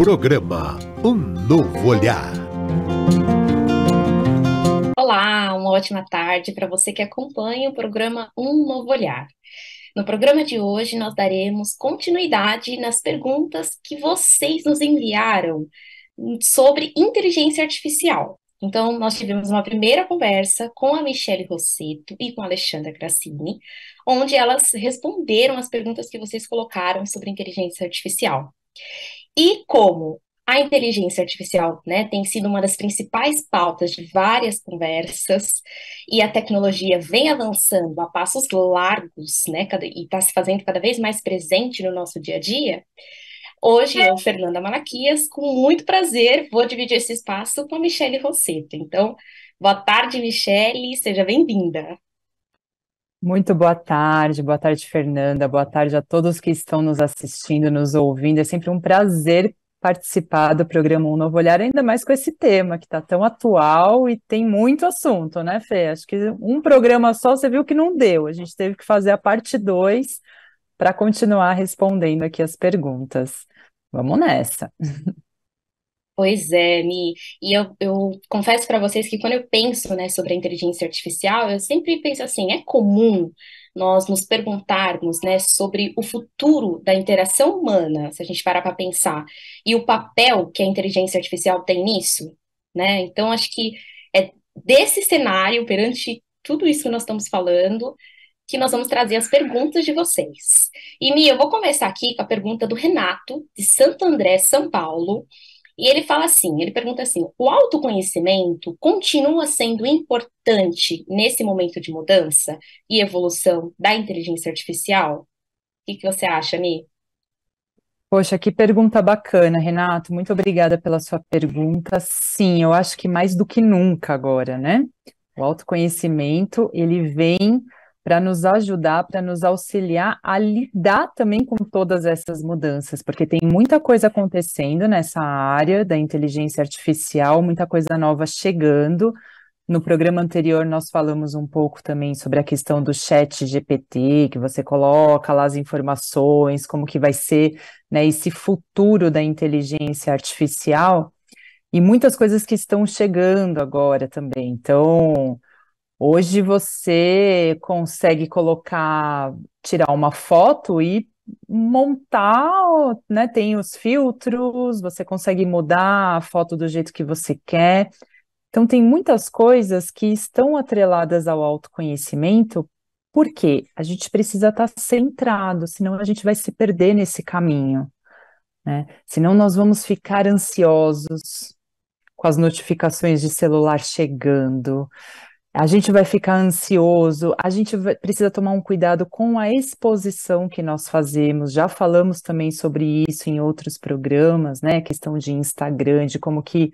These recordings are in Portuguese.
Programa Um Novo Olhar. Olá, uma ótima tarde para você que acompanha o programa Um Novo Olhar. No programa de hoje, nós daremos continuidade nas perguntas que vocês nos enviaram sobre inteligência artificial. Então, nós tivemos uma primeira conversa com a Michele Rosseto e com a Alexandra Grassini, onde elas responderam as perguntas que vocês colocaram sobre inteligência artificial. E como a inteligência artificial, né, tem sido uma das principais pautas de várias conversas, e a tecnologia vem avançando a passos largos, né, e está se fazendo cada vez mais presente no nosso dia a dia, hoje eu, Fernanda Malaquias, com muito prazer, vou dividir esse espaço com a Michele Rosseto. Então, boa tarde, Michele, seja bem-vinda. Muito boa tarde, Fernanda. Boa tarde a todos que estão nos assistindo, nos ouvindo. É sempre um prazer participar do programa Um Novo Olhar, ainda mais com esse tema que está tão atual e tem muito assunto, né, Fê? Acho que um programa só você viu que não deu. A gente teve que fazer a parte 2 para continuar respondendo aqui as perguntas. Vamos nessa. Pois é, Mi. E eu confesso para vocês que quando eu penso, né, sobre a inteligência artificial, eu sempre penso assim, é comum nós nos perguntarmos, né, sobre o futuro da interação humana, se a gente parar para pensar, e o papel que a inteligência artificial tem nisso, né? Então, acho que é desse cenário, perante tudo isso que nós estamos falando, que nós vamos trazer as perguntas de vocês. E, Mi, eu vou começar aqui com a pergunta do Renato, de Santo André, São Paulo. E ele fala assim, ele pergunta assim: o autoconhecimento continua sendo importante nesse momento de mudança e evolução da inteligência artificial? O que que você acha, Mi? Poxa, que pergunta bacana, Renato. Muito obrigada pela sua pergunta. Sim, eu acho que mais do que nunca agora, né? O autoconhecimento, ele vem para nos ajudar, para nos auxiliar a lidar também com todas essas mudanças, porque tem muita coisa acontecendo nessa área da inteligência artificial, muita coisa nova chegando. No programa anterior, nós falamos um pouco também sobre a questão do chat GPT, que você coloca lá as informações, como que vai ser, né, esse futuro da inteligência artificial, e muitas coisas que estão chegando agora também. Então, hoje você consegue colocar, tirar uma foto e montar, né, tem os filtros, você consegue mudar a foto do jeito que você quer. Então, tem muitas coisas que estão atreladas ao autoconhecimento, porque a gente precisa estar centrado, senão a gente vai se perder nesse caminho, né? Senão nós vamos ficar ansiosos com as notificações de celular chegando, a gente vai ficar ansioso, precisa tomar um cuidado com a exposição que nós fazemos. Já falamos também sobre isso em outros programas, né? Questão de Instagram, de como que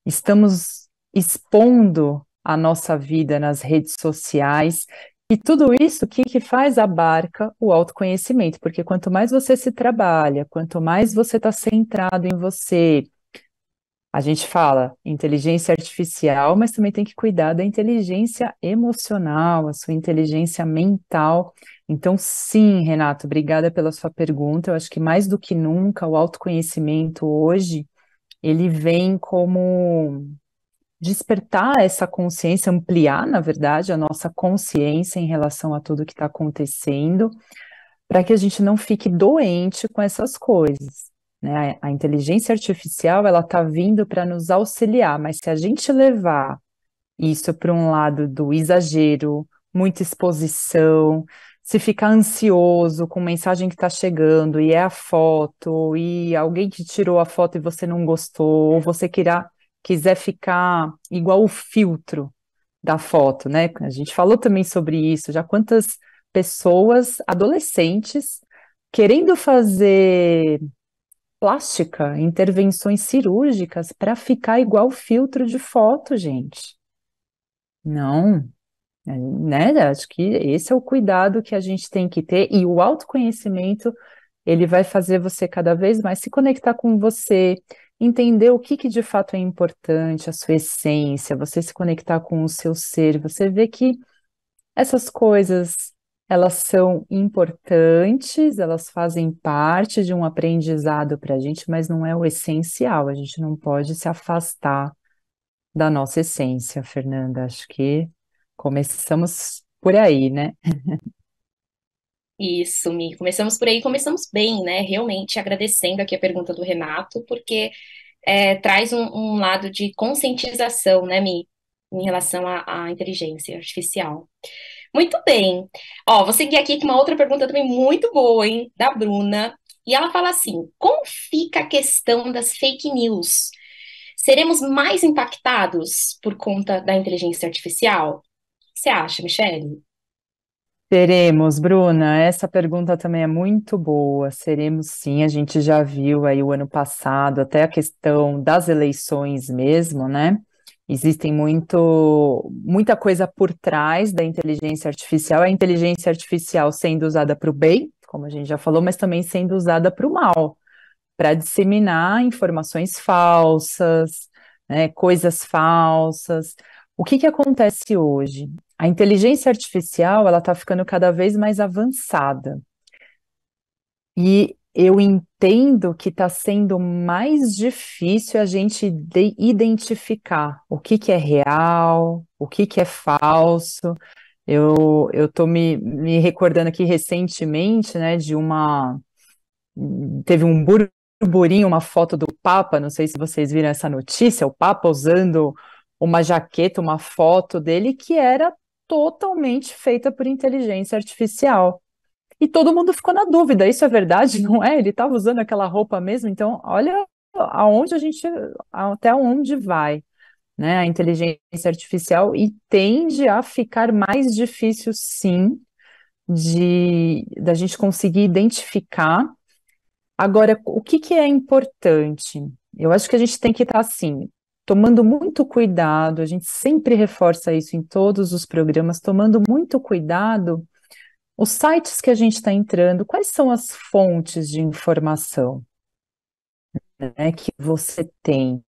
estamos expondo a nossa vida nas redes sociais, e tudo isso, o que que faz? Abarca o autoconhecimento, porque quanto mais você se trabalha, quanto mais você está centrado em você, a gente fala inteligência artificial, mas também tem que cuidar da inteligência emocional, a sua inteligência mental. Então, sim, Renato, obrigada pela sua pergunta. Eu acho que mais do que nunca o autoconhecimento hoje ele vem como despertar essa consciência, ampliar, na verdade, a nossa consciência em relação a tudo que está acontecendo, para que a gente não fique doente com essas coisas, né? A inteligência artificial, ela está vindo para nos auxiliar, mas se a gente levar isso para um lado do exagero, muita exposição, se ficar ansioso com mensagem que está chegando e é a foto, e alguém que tirou a foto e você não gostou, ou você quiser ficar igual o filtro da foto, né? A gente falou também sobre isso, já quantas pessoas, adolescentes, querendo fazer plástica, intervenções cirúrgicas para ficar igual filtro de foto, gente. Não, né? Acho que esse é o cuidado que a gente tem que ter, e o autoconhecimento, ele vai fazer você cada vez mais se conectar com você, entender o que que de fato é importante, a sua essência, você se conectar com o seu ser, você vê que essas coisas elas são importantes, elas fazem parte de um aprendizado para a gente, mas não é o essencial, a gente não pode se afastar da nossa essência, Fernanda. Acho que começamos por aí, né? Isso, Mi. Começamos por aí, começamos bem, né? Realmente agradecendo aqui a pergunta do Renato, porque traz um lado de conscientização, né, Mi, em relação à inteligência artificial. Muito bem. Ó, vou seguir aqui com uma outra pergunta também muito boa, hein, da Bruna. E ela fala assim: como fica a questão das fake news? Seremos mais impactados por conta da inteligência artificial? O que você acha, Michele? Teremos, Bruna, essa pergunta também é muito boa. Seremos sim, a gente já viu aí o ano passado, até a questão das eleições mesmo, né? Existem muita coisa por trás da inteligência artificial, a inteligência artificial sendo usada para o bem, como a gente já falou, mas também sendo usada para o mal, para disseminar informações falsas, né, coisas falsas. O que que acontece hoje? A inteligência artificial, ela está ficando cada vez mais avançada. E eu entendo que está sendo mais difícil a gente identificar o que que é real, o que é falso. Eu estou me recordando aqui recentemente, né, teve um burburinho, uma foto do Papa, não sei se vocês viram essa notícia, o Papa usando uma jaqueta, uma foto dele que era totalmente feita por inteligência artificial. E todo mundo ficou na dúvida, isso é verdade, não é? Ele estava usando aquela roupa mesmo, então olha aonde até onde vai, né, a inteligência artificial e tende a ficar mais difícil, sim, da gente conseguir identificar. Agora, o que que é importante? Eu acho que a gente tem que estar assim, tomando muito cuidado, a gente sempre reforça isso em todos os programas, tomando muito cuidado, os sites que a gente está entrando, quais são as fontes de informação, né, que você tem?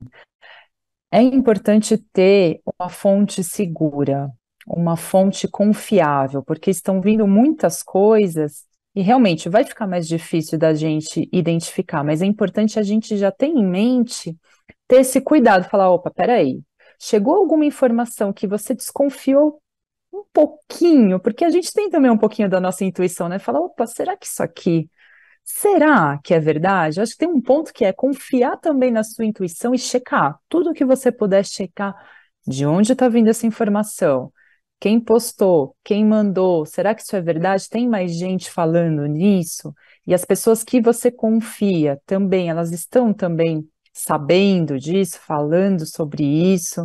É importante ter uma fonte segura, uma fonte confiável, porque estão vindo muitas coisas e realmente vai ficar mais difícil da gente identificar, mas é importante a gente já ter em mente, ter esse cuidado, falar, opa, peraí, chegou alguma informação que você desconfiou um pouquinho, porque a gente tem também um pouquinho da nossa intuição, né? Falar, opa, será que isso aqui será que é verdade? Acho que tem um ponto que é confiar também na sua intuição e checar tudo que você puder checar. De onde está vindo essa informação? Quem postou? Quem mandou? Será que isso é verdade? Tem mais gente falando nisso? E as pessoas que você confia também, elas estão também sabendo disso, falando sobre isso?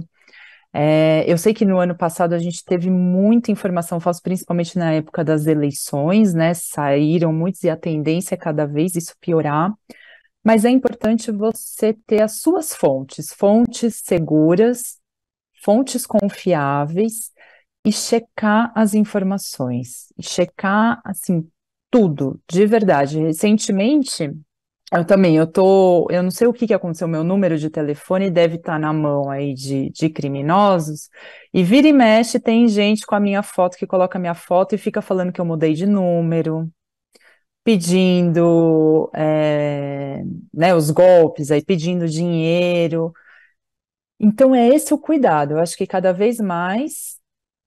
Eu sei que no ano passado a gente teve muita informação falsa, principalmente na época das eleições, né? Saíram muitos e a tendência é cada vez isso piorar. Mas é importante você ter as suas fontes, fontes seguras, fontes confiáveis e checar as informações, e checar assim tudo, de verdade. Recentemente eu não sei o que que aconteceu, meu número de telefone deve estar na mão aí de criminosos, e vira e mexe tem gente com a minha foto, que coloca a minha foto e fica falando que eu mudei de número, pedindo, né, os golpes aí, pedindo dinheiro. Então é esse o cuidado, eu acho que cada vez mais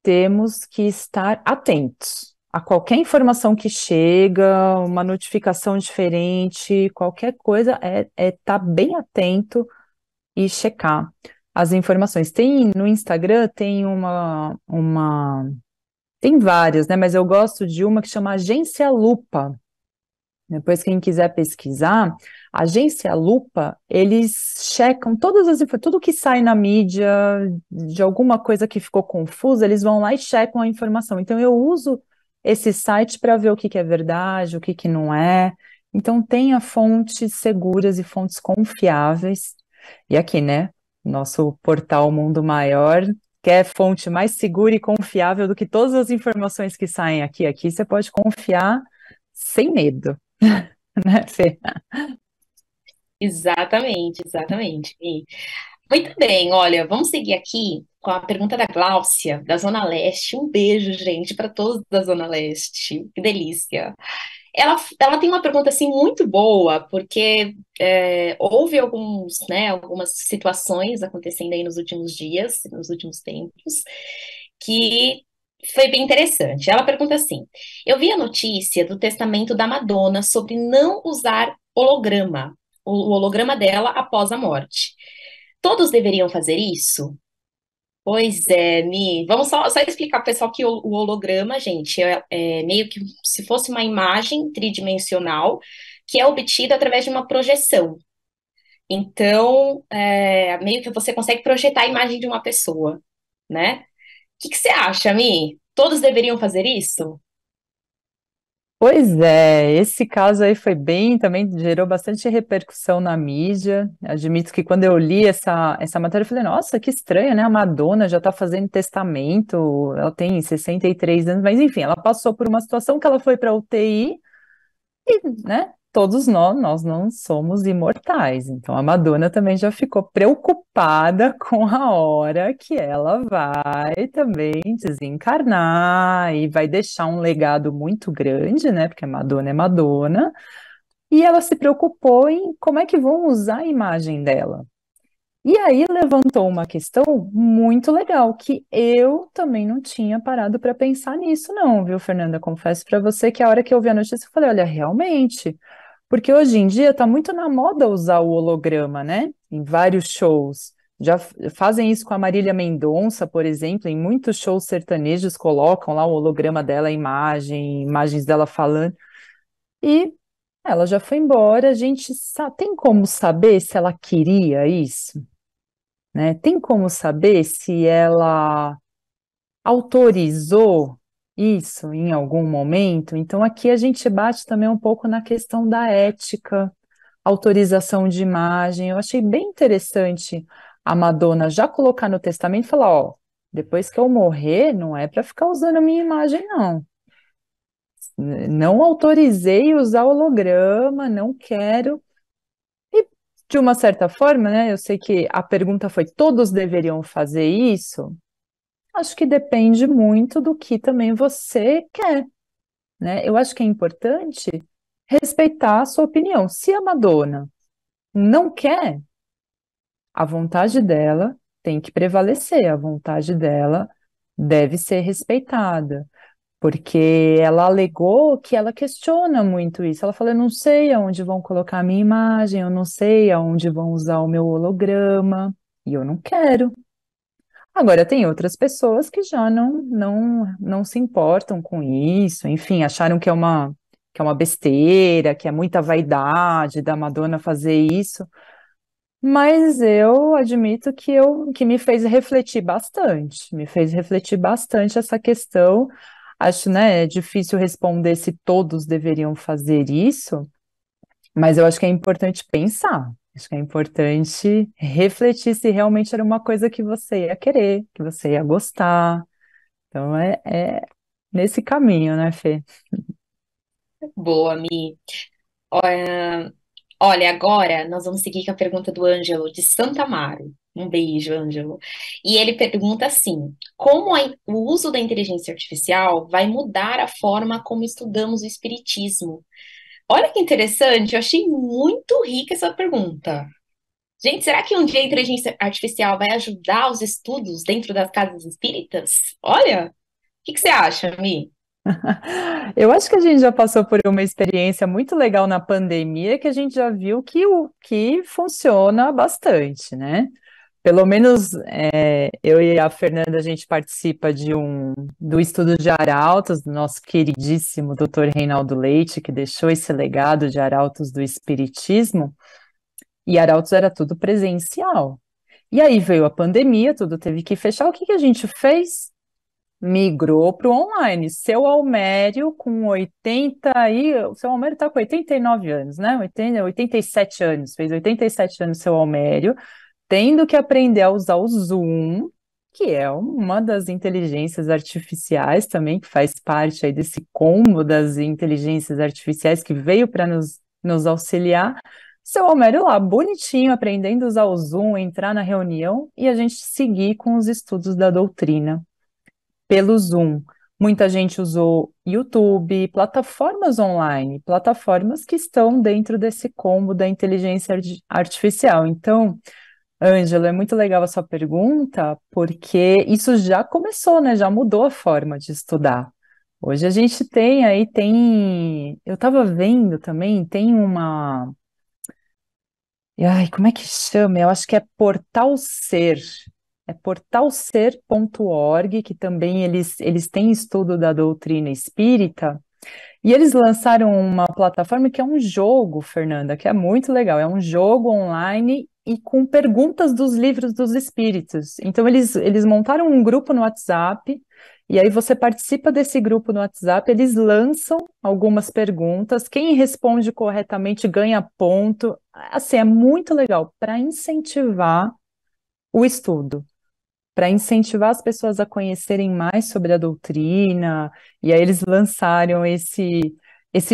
temos que estar atentos a qualquer informação que chega, uma notificação diferente, qualquer coisa, é estar bem atento e checar as informações. Tem no Instagram, tem várias, né? Mas eu gosto de uma que chama Agência Lupa. Depois, quem quiser pesquisar, a Agência Lupa, eles checam tudo que sai na mídia, de alguma coisa que ficou confusa, eles vão lá e checam a informação. Então, eu uso esse site para ver o que que é verdade, o que que não é. Então, tenha fontes seguras e fontes confiáveis. E aqui, né, nosso portal Mundo Maior quer fonte mais segura e confiável do que todas as informações que saem aqui. Aqui você pode confiar sem medo. Né, Fê? Exatamente, exatamente. Muito bem, olha, vamos seguir aqui com com a pergunta da Gláucia, da Zona Leste. Um beijo, gente, para todos da Zona Leste. Que delícia. Ela tem uma pergunta assim muito boa, porque houve algumas situações acontecendo aí nos últimos dias, nos últimos tempos, que foi bem interessante. Ela pergunta assim: eu vi a notícia do testamento da Madonna sobre não usar holograma, o holograma dela após a morte. Todos deveriam fazer isso? Pois é, Mi. Vamos só explicar para o pessoal que o holograma, gente, é meio que se fosse uma imagem tridimensional que é obtida através de uma projeção. Então, meio que você consegue projetar a imagem de uma pessoa, né? O que você acha, Mi? Todos deveriam fazer isso? Pois é, esse caso aí foi bem, também gerou bastante repercussão na mídia. Admito que quando eu li essa matéria, eu falei, nossa, que estranho, né? A Madonna já está fazendo testamento, ela tem 63 anos, mas enfim, ela passou por uma situação que ela foi para UTI e, né, todos nós não somos imortais. Então a Madonna também já ficou preocupada com a hora que ela vai também desencarnar e vai deixar um legado muito grande, né? Porque a Madonna é Madonna. E ela se preocupou em como é que vão usar a imagem dela. E aí levantou uma questão muito legal, que eu também não tinha parado para pensar nisso, não, viu, Fernanda? Confesso para você que a hora que eu vi a notícia, eu falei, olha, realmente, porque hoje em dia está muito na moda usar o holograma, né? Em vários shows. Já fazem isso com a Marília Mendonça, por exemplo, em muitos shows sertanejos colocam lá o holograma dela, a imagem, imagens dela falando. E ela já foi embora. A gente tem como saber se ela queria isso, né? Tem como saber se ela autorizou isso em algum momento? Então, aqui a gente bate também um pouco na questão da ética, autorização de imagem. Eu achei bem interessante a Madonna já colocar no testamento e falar: ó, depois que eu morrer, não é para ficar usando a minha imagem, não. Não autorizei usar holograma, não quero. E, de uma certa forma, né, eu sei que a pergunta foi: todos deveriam fazer isso? Acho que depende muito do que também você quer, né? Eu acho que é importante respeitar a sua opinião. Se a Madonna não quer, a vontade dela tem que prevalecer, a vontade dela deve ser respeitada, porque ela alegou que ela questiona muito isso. Ela falou: eu não sei aonde vão colocar a minha imagem, eu não sei aonde vão usar o meu holograma, e eu não quero. Agora, tem outras pessoas que já não se importam com isso, enfim, acharam que é uma besteira, que é muita vaidade da Madonna fazer isso, mas eu admito que me fez refletir bastante essa questão. Acho, né, é difícil responder se todos deveriam fazer isso, mas eu acho que é importante pensar, acho que é importante refletir se realmente era uma coisa que você ia querer, que você ia gostar. Então é nesse caminho, né, Fê? Boa, Mi. Olha, agora nós vamos seguir com a pergunta do Ângelo, de Santa Amaro. Um beijo, Ângelo. E ele pergunta assim: como o uso da inteligência artificial vai mudar a forma como estudamos o espiritismo? Olha que interessante, eu achei muito rica essa pergunta. Gente, será que um dia a inteligência artificial vai ajudar os estudos dentro das casas espíritas? Olha, o que você acha, Mi? Eu acho que a gente já passou por uma experiência muito legal na pandemia, que a gente já viu que o que funciona bastante, né? Pelo menos eu e a Fernanda, a gente participa do estudo de arautos, do nosso queridíssimo Dr. Reinaldo Leite, que deixou esse legado de arautos do espiritismo, e arautos era tudo presencial. E aí veio a pandemia, tudo teve que fechar. O que que a gente fez? Migrou para o online. Seu Almério, com 80 aí, o seu Almério está com 89 anos, né? 87 anos, fez 87 anos seu Almério, tendo que aprender a usar o Zoom, que é uma das inteligências artificiais também, que faz parte aí desse combo das inteligências artificiais que veio para nos auxiliar. seu Homero lá, bonitinho, aprendendo a usar o Zoom, entrar na reunião e a gente seguir com os estudos da doutrina pelo Zoom. Muita gente usou YouTube, plataformas online, plataformas que estão dentro desse combo da inteligência artificial. Então, Ângela, é muito legal a sua pergunta, porque isso já começou, né? Já mudou a forma de estudar. Hoje a gente eu estava vendo também, tem uma, ai, como é que chama? Eu acho que é Portal Ser. É portalser.org, que também eles têm estudo da doutrina espírita, e eles lançaram uma plataforma que é um jogo, Fernanda, que é muito legal. É um jogo online e com perguntas dos livros dos espíritos. Então, eles montaram um grupo no WhatsApp, e aí você participa desse grupo no WhatsApp, eles lançam algumas perguntas. Quem responde corretamente ganha ponto. Assim, é muito legal para incentivar o estudo, para incentivar as pessoas a conhecerem mais sobre a doutrina, e aí eles lançaram esse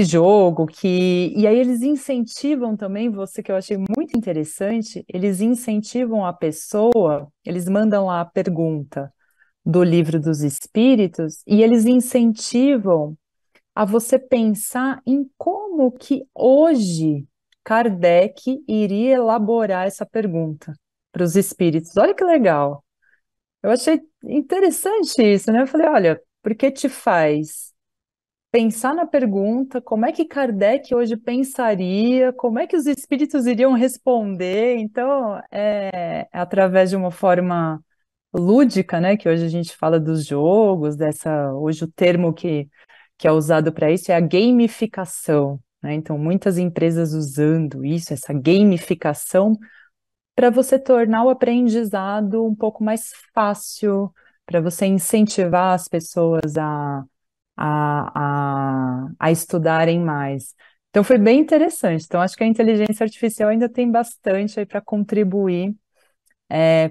jogo e aí eles incentivam também, você que eu achei muito interessante, eles incentivam a pessoa, eles mandam lá a pergunta do Livro dos Espíritos e eles incentivam a você pensar em como que hoje Kardec iria elaborar essa pergunta para os espíritos. Olha que legal. Eu achei interessante isso, né? Eu falei, olha, porque te faz pensar na pergunta, como é que Kardec hoje pensaria, como é que os espíritos iriam responder? Então, é através de uma forma lúdica, né? Que hoje a gente fala dos jogos, hoje o termo que é usado para isso é a gamificação, né? Então, muitas empresas usando isso, essa gamificação para você tornar o aprendizado um pouco mais fácil, para você incentivar as pessoas a estudarem mais. Então foi bem interessante. Então acho que a inteligência artificial ainda tem bastante aí para contribuir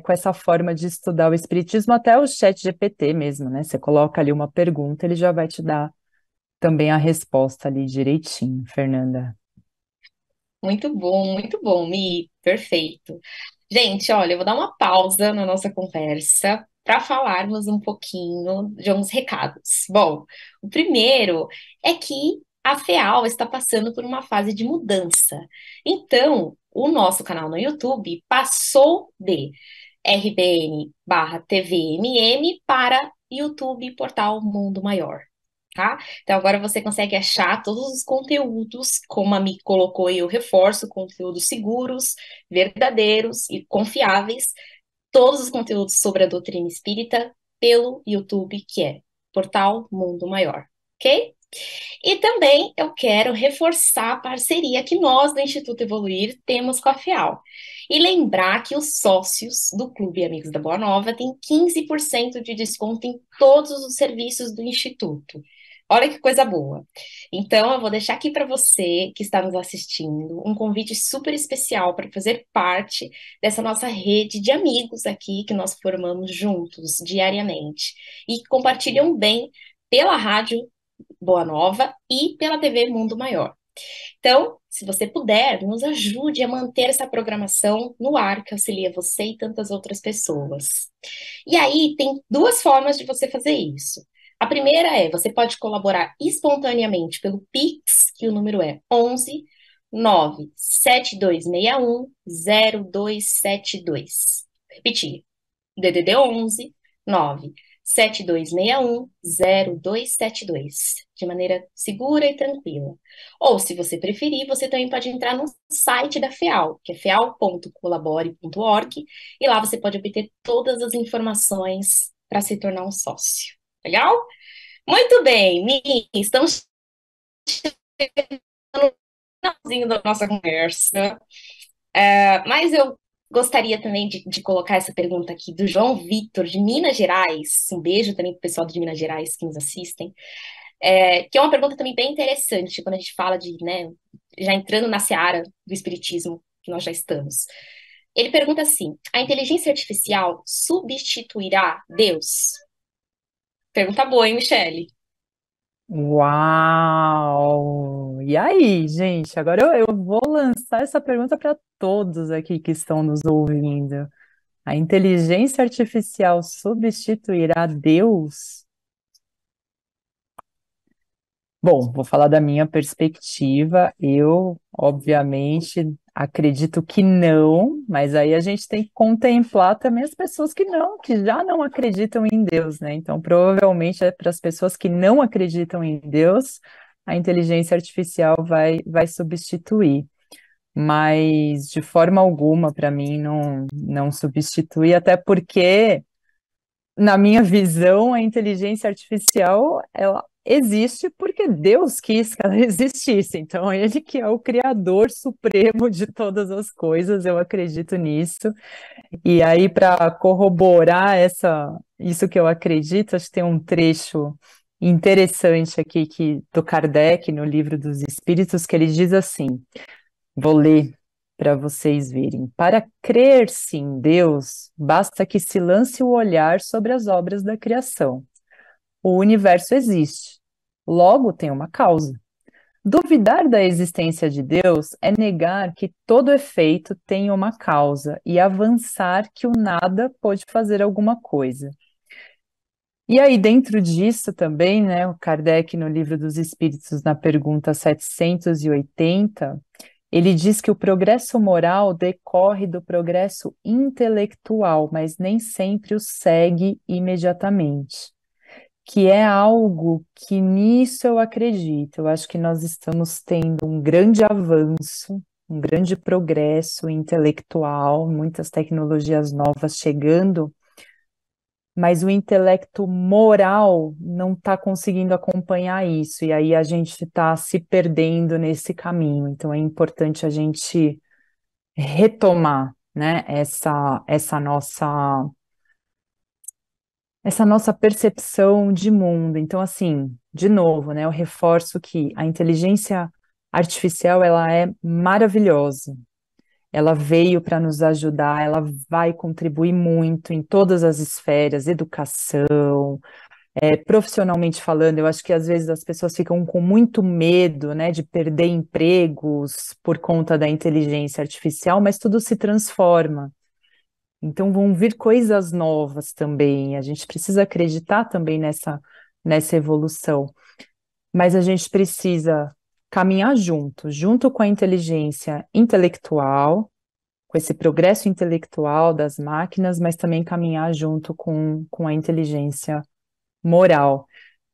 com essa forma de estudar o espiritismo, até o chat GPT mesmo, né? Você coloca ali uma pergunta, ele já vai te dar também a resposta ali direitinho, Fernanda. Muito bom, Mi, perfeito. Gente, olha, eu vou dar uma pausa na nossa conversa para falarmos um pouquinho de uns recados. Bom, o primeiro é que a FEAL está passando por uma fase de mudança. Então, o nosso canal no YouTube passou de RBN/TVMM para YouTube Portal Mundo Maior. Tá? Então agora você consegue achar todos os conteúdos, como a Mi colocou e eu reforço, conteúdos seguros, verdadeiros e confiáveis, todos os conteúdos sobre a doutrina espírita pelo YouTube, que é Portal Mundo Maior, ok? E também eu quero reforçar a parceria que nós do Instituto Evoluir temos com a FEAL. E lembrar que os sócios do Clube Amigos da Boa Nova têm 15% de desconto em todos os serviços do Instituto. Olha que coisa boa. Então, eu vou deixar aqui para você que está nos assistindo um convite super especial para fazer parte dessa nossa rede de amigos aqui que nós formamos juntos diariamente e que compartilham bem pela rádio Boa Nova e pela TV Mundo Maior. Então, se você puder, nos ajude a manter essa programação no ar, que auxilia você e tantas outras pessoas. E aí, tem duas formas de você fazer isso. A primeira é, você pode colaborar espontaneamente pelo Pix, que o número é 11 97261 0272. Repetir, DDD 11 97261 0272, de maneira segura e tranquila. Ou, se você preferir, você também pode entrar no site da FEAL, que é feal.colabore.org, e lá você pode obter todas as informações para se tornar um sócio. Legal? Muito bem, Mi, estamos no finalzinho da nossa conversa. Mas eu gostaria também de colocar essa pergunta aqui do João Vitor, de Minas Gerais. Um beijo também para o pessoal de Minas Gerais que nos assistem. Que é uma pergunta também bem interessante quando a gente fala de, né, já entrando na seara do espiritismo, que nós já estamos. Ele pergunta assim: a inteligência artificial substituirá Deus? Pergunta boa, hein, Michele? Uau! E aí, gente? Agora eu vou lançar essa pergunta para todos aqui que estão nos ouvindo. A inteligência artificial substituirá Deus? Bom, vou falar da minha perspectiva. Eu, obviamente, acredito que não, mas aí a gente tem que contemplar também as pessoas que já não acreditam em Deus, né? Então, provavelmente é para as pessoas que não acreditam em Deus, a inteligência artificial vai substituir. Mas de forma alguma, para mim, não substitui, até porque na minha visão, a inteligência artificial, ela existe porque Deus quis que ela existisse. Então, ele que é o criador supremo de todas as coisas, eu acredito nisso. E aí, para corroborar isso que eu acredito, acho que tem um trecho interessante aqui do Kardec, no Livro dos Espíritos, que ele diz assim, vou ler para vocês verem. Para crer-se em Deus, basta que se lance o olhar sobre as obras da criação. O universo existe, logo tem uma causa. Duvidar da existência de Deus é negar que todo efeito tem uma causa e avançar que o nada pode fazer alguma coisa. E aí, dentro disso também, né, o Kardec, no Livro dos Espíritos, na pergunta 780, ele diz que o progresso moral decorre do progresso intelectual, mas nem sempre o segue imediatamente, que é algo que nisso eu acredito. Eu acho que nós estamos tendo um grande avanço, um grande progresso intelectual, muitas tecnologias novas chegando, mas o intelecto moral não está conseguindo acompanhar isso, e aí a gente está se perdendo nesse caminho. Então é importante a gente retomar, né, essa nossa percepção de mundo. Então, assim, de novo, né, eu reforço que a inteligência artificial, ela é maravilhosa. Ela veio para nos ajudar, ela vai contribuir muito em todas as esferas, educação, profissionalmente falando. Eu acho que às vezes as pessoas ficam com muito medo, né, de perder empregos por conta da inteligência artificial, mas tudo se transforma. Então vão vir coisas novas também. A gente precisa acreditar também nessa evolução, mas a gente precisa caminhar junto com a inteligência intelectual, com esse progresso intelectual das máquinas, mas também caminhar junto com a inteligência moral.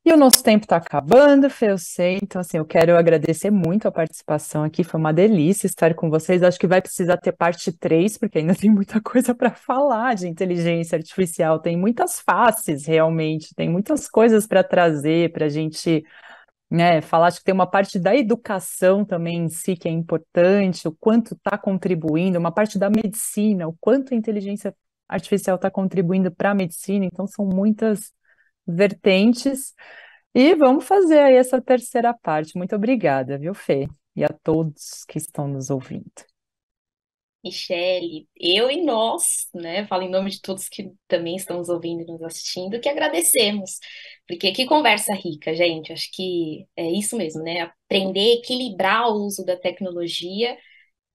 E o nosso tempo está acabando, Fê, eu sei, então assim, eu quero agradecer muito a participação aqui, foi uma delícia estar com vocês, acho que vai precisar ter parte 3, porque ainda tem muita coisa para falar de inteligência artificial, tem muitas faces realmente, tem muitas coisas para trazer, para a gente, né, falar. Acho que tem uma parte da educação também em si que é importante, o quanto está contribuindo, uma parte da medicina, o quanto a inteligência artificial está contribuindo para a medicina, então são muitas vertentes, e vamos fazer aí essa terceira parte. Muito obrigada, viu, Fê? E a todos que estão nos ouvindo. Michele, eu e nós, né, falo em nome de todos que também estamos ouvindo e nos assistindo, que agradecemos, porque que conversa rica, gente, acho que é isso mesmo, né, aprender a equilibrar o uso da tecnologia,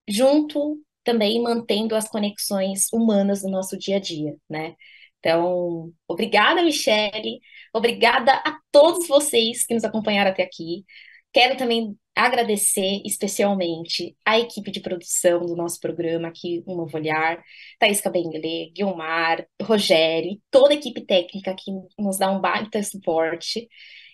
junto também mantendo as conexões humanas no nosso dia a dia, né, então, obrigada, Michele, obrigada a todos vocês que nos acompanharam até aqui, quero também agradecer especialmente a equipe de produção do nosso programa aqui, Um Novo Olhar, Thaís Cabenguele, Guilmar, Rogério e toda a equipe técnica que nos dá um baita suporte.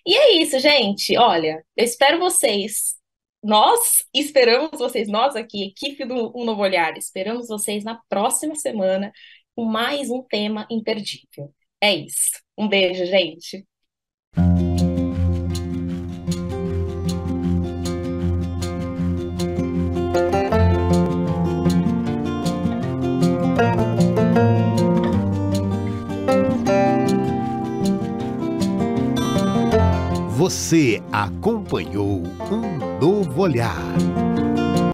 E é isso, gente. Olha, eu espero vocês. Nós esperamos vocês, nós aqui, equipe do Um Novo Olhar, esperamos vocês na próxima semana com mais um tema imperdível. É isso. Um beijo, gente. Você acompanhou Um Novo Olhar.